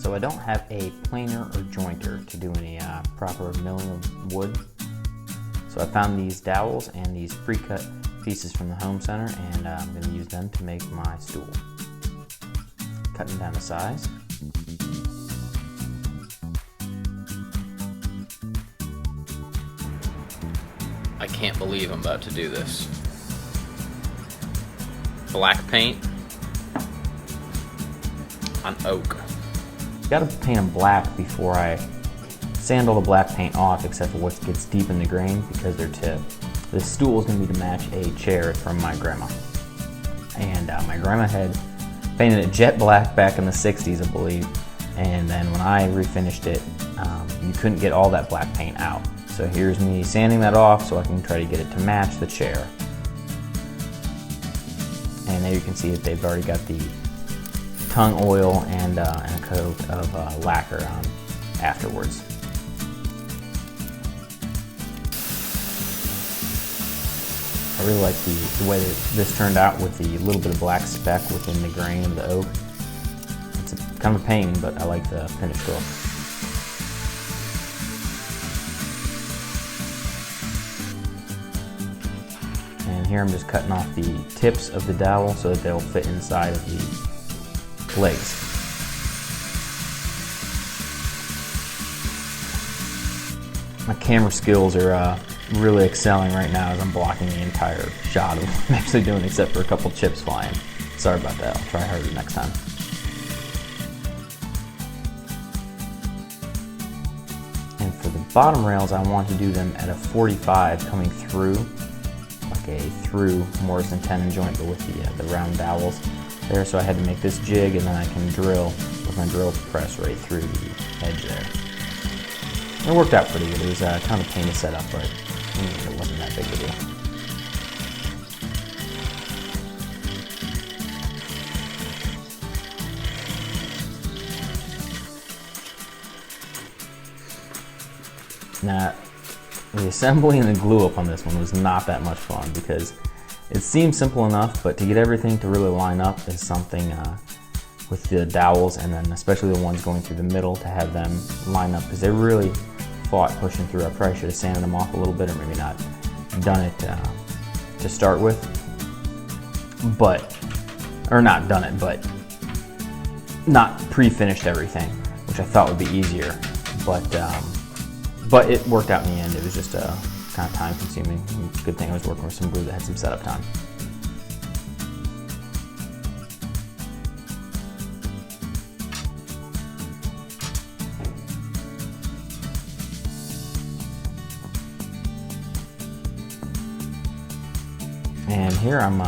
So I don't have a planer or jointer to do any proper milling of wood. So I found these dowels and these pre-cut pieces from the home center, and I'm going to use them to make my stool. Cutting down the size. I can't believe I'm about to do this. Black paint on oak. Got to paint them black before I sand all the black paint off, except for what gets deep in the grain because they're tipped. This stool is going to be to match a chair from my grandma. And my grandma had painted it jet black back in the 60s, I believe. And then when I refinished it, you couldn't get all that black paint out. So here's me sanding that off so I can try to get it to match the chair. And there you can see that they've already got the tongue oil and a coat of lacquer on afterwards. I really like the way that this turned out with the little bit of black speck within the grain of the oak. It's kind of a pain, but I like the finished look. And here I'm just cutting off the tips of the dowel so that they'll fit inside of the legs. My camera skills are really excelling right now as I'm blocking the entire shot of what I'm actually doing, except for a couple chips flying. Sorry about that, I'll try harder next time. And for the bottom rails, I want to do them at a 45 coming through, like a through Morrison tenon joint, but with the round dowels there. So I had to make this jig, and then I can drill with my drill press right through the edge there. It worked out pretty good. It was kind of a pain to set up, but it wasn't that big of a deal. Now, the assembly and the glue up on this one was not that much fun because it seemed simple enough, but to get everything to really line up is something with the dowels, and then especially the ones going through the middle, to have them line up, because they really fought pushing through. I probably should have sanded them off a little bit, or maybe not done it to start with, but not pre-finished everything, which I thought would be easier, but it worked out in the end. It was just kind of time consuming. Good thing I was working with some glue that had some setup time. And here I'm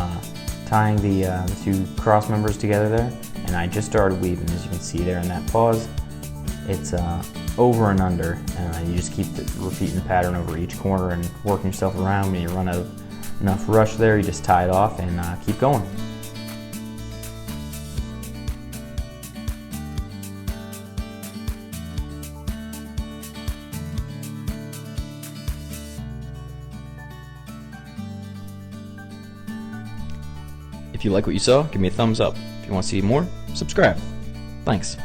tying the two cross members together there, and I just started weaving. As you can see there in that pause, it's over and under, and you just keep repeating the pattern over each corner and working yourself around. When you run out of enough rush there, you just tie it off and keep going. If you like what you saw, give me a thumbs up. If you want to see more, subscribe. Thanks.